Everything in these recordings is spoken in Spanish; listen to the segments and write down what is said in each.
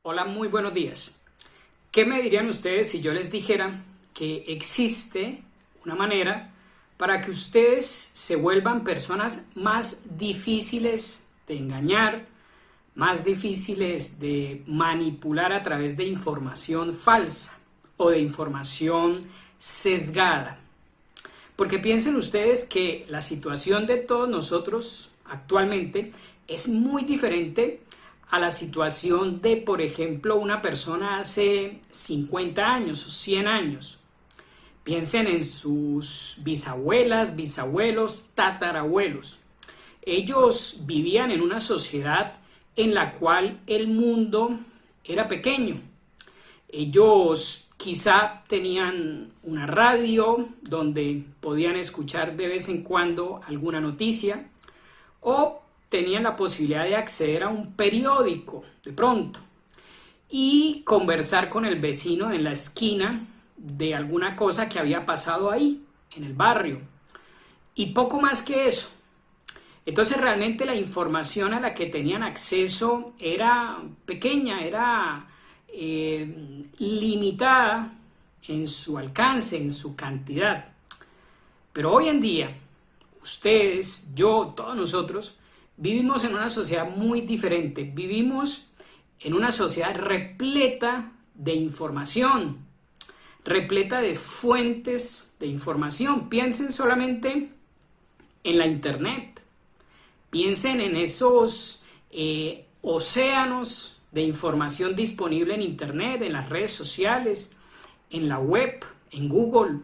Hola, muy buenos días. ¿Qué me dirían ustedes si yo les dijera que existe una manera para que ustedes se vuelvan personas más difíciles de engañar, más difíciles de manipular a través de información falsa o de información sesgada? Porque piensen ustedes que la situación de todos nosotros actualmente es muy diferente a la situación de, por ejemplo, una persona hace 50 años o 100 años. Piensen en sus bisabuelas, bisabuelos, tatarabuelos. Ellos vivían en una sociedad en la cual el mundo era pequeño. Ellos quizá tenían una radio donde podían escuchar de vez en cuando alguna noticia, o tenían la posibilidad de acceder a un periódico de pronto y conversar con el vecino en la esquina de alguna cosa que había pasado ahí, en el barrio. Y poco más que eso. Entonces realmente la información a la que tenían acceso era pequeña, era limitada en su alcance, en su cantidad. Pero hoy en día, ustedes, yo, todos nosotros, vivimos en una sociedad muy diferente. Vivimos en una sociedad repleta de información, repleta de fuentes de información. Piensen solamente en la internet. Piensen en esos océanos de información disponible en internet, en las redes sociales, en la web, en Google.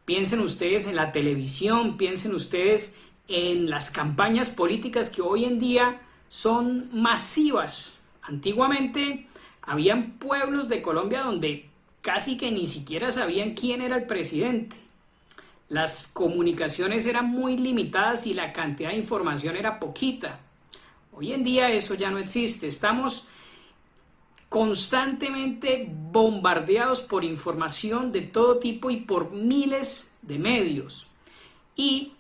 Piensen ustedes en la televisión, piensen ustedes en las campañas políticas que hoy en día son masivas. Antiguamente habían pueblos de Colombia donde casi que ni siquiera sabían quién era el presidente. Las comunicaciones eran muy limitadas y la cantidad de información era poquita. Hoy en día eso ya no existe. Estamos constantemente bombardeados por información de todo tipo y por miles de medios. Y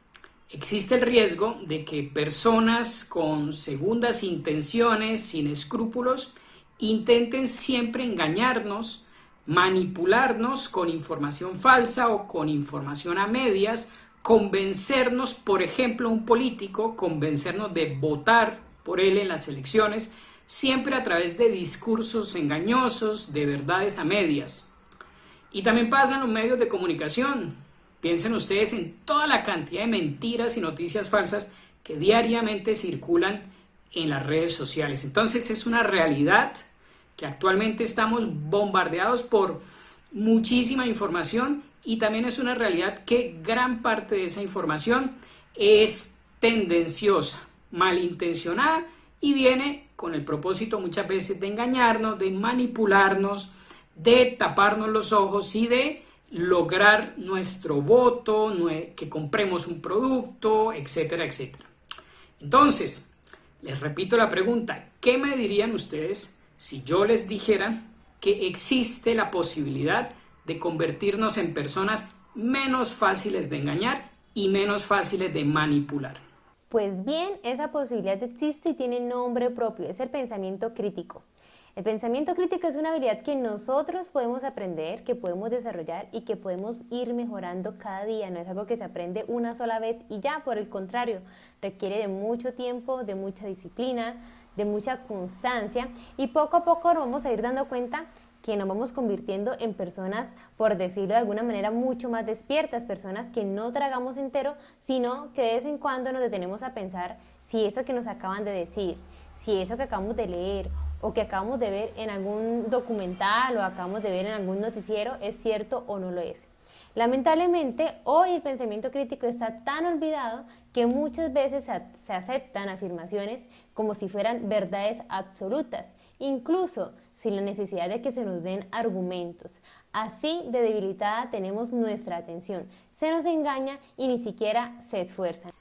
existe el riesgo de que personas con segundas intenciones, sin escrúpulos, intenten siempre engañarnos, manipularnos con información falsa o con información a medias, convencernos, por ejemplo, un político, convencernos de votar por él en las elecciones, siempre a través de discursos engañosos, de verdades a medias. Y también pasa en los medios de comunicación. Piensen ustedes en toda la cantidad de mentiras y noticias falsas que diariamente circulan en las redes sociales. Entonces es una realidad que actualmente estamos bombardeados por muchísima información, y también es una realidad que gran parte de esa información es tendenciosa, malintencionada, y viene con el propósito muchas veces de engañarnos, de manipularnos, de taparnos los ojos y de lograr nuestro voto, que compremos un producto, etcétera, etcétera. Entonces, les repito la pregunta: ¿qué me dirían ustedes si yo les dijera que existe la posibilidad de convertirnos en personas menos fáciles de engañar y menos fáciles de manipular? Pues bien, esa posibilidad existe y tiene nombre propio, es el pensamiento crítico. El pensamiento crítico es una habilidad que nosotros podemos aprender, que podemos desarrollar y que podemos ir mejorando cada día. No es algo que se aprende una sola vez y ya, por el contrario, requiere de mucho tiempo, de mucha disciplina, de mucha constancia, y poco a poco nos vamos a ir dando cuenta que nos vamos convirtiendo en personas, por decirlo de alguna manera, mucho más despiertas, personas que no tragamos entero, sino que de vez en cuando nos detenemos a pensar si eso que nos acaban de decir, si eso que acabamos de leer o que acabamos de ver en algún documental o acabamos de ver en algún noticiero es cierto o no lo es. Lamentablemente, hoy el pensamiento crítico está tan olvidado que muchas veces se aceptan afirmaciones como si fueran verdades absolutas, incluso sin la necesidad de que se nos den argumentos. Así de debilitada tenemos nuestra atención, se nos engaña y ni siquiera se esfuerzan.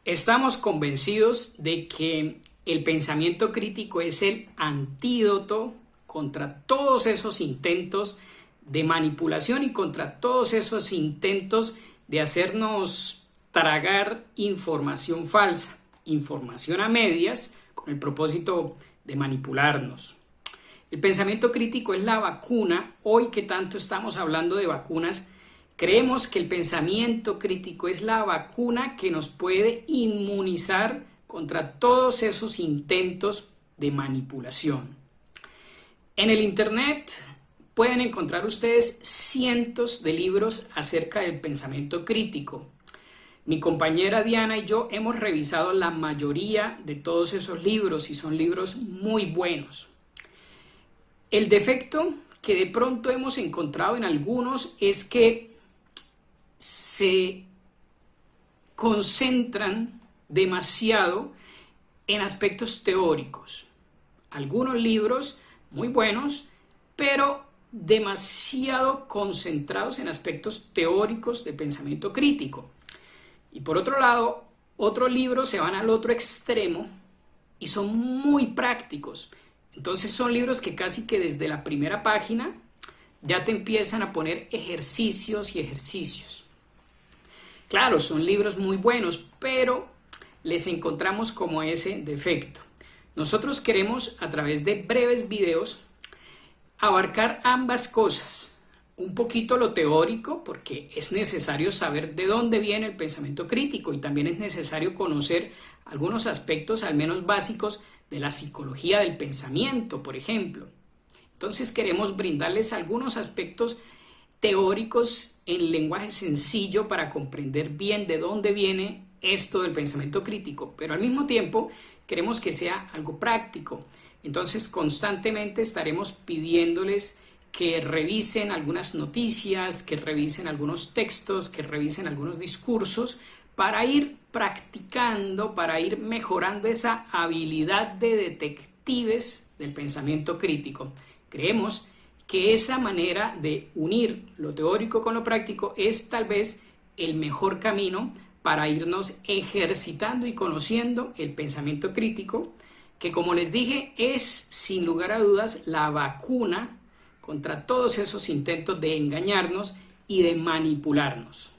Estamos convencidos de que el pensamiento crítico es el antídoto contra todos esos intentos de manipulación y contra todos esos intentos de hacernos tragar información falsa, información a medias, con el propósito de manipularnos. El pensamiento crítico es la vacuna. Hoy que tanto estamos hablando de vacunas, creemos que el pensamiento crítico es la vacuna que nos puede inmunizar contra todos esos intentos de manipulación. En el Internet pueden encontrar ustedes cientos de libros acerca del pensamiento crítico. Mi compañera Diana y yo hemos revisado la mayoría de todos esos libros y son libros muy buenos. El defecto que de pronto hemos encontrado en algunos es que se concentran demasiado en aspectos teóricos. Algunos libros muy buenos, pero demasiado concentrados en aspectos teóricos de pensamiento crítico. Y por otro lado, otros libros se van al otro extremo y son muy prácticos. Entonces son libros que casi que desde la primera página ya te empiezan a poner ejercicios y ejercicios. Claro, son libros muy buenos, pero les encontramos como ese defecto. Nosotros queremos, a través de breves videos, abarcar ambas cosas. Un poquito lo teórico, porque es necesario saber de dónde viene el pensamiento crítico y también es necesario conocer algunos aspectos, al menos básicos, de la psicología del pensamiento, por ejemplo. Entonces queremos brindarles algunos aspectos teóricos en lenguaje sencillo para comprender bien de dónde viene esto del pensamiento crítico, pero al mismo tiempo queremos que sea algo práctico. Entonces constantemente estaremos pidiéndoles que revisen algunas noticias, que revisen algunos textos, que revisen algunos discursos para ir practicando, para ir mejorando esa habilidad de detectives del pensamiento crítico. Creemos que esa manera de unir lo teórico con lo práctico es tal vez el mejor camino para irnos ejercitando y conociendo el pensamiento crítico, que como les dije es sin lugar a dudas la vacuna contra todos esos intentos de engañarnos y de manipularnos.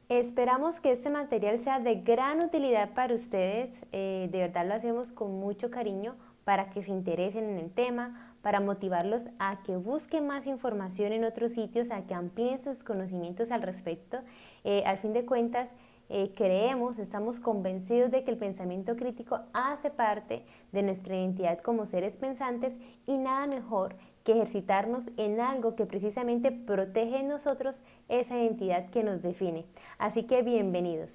Esperamos que este material sea de gran utilidad para ustedes, de verdad lo hacemos con mucho cariño para que se interesen en el tema, para motivarlos a que busquen más información en otros sitios, a que amplíen sus conocimientos al respecto. Al fin de cuentas, estamos convencidos de que el pensamiento crítico hace parte de nuestra identidad como seres pensantes y nada mejor que ejercitarnos en algo que precisamente protege en nosotros esa identidad que nos define. Así que bienvenidos.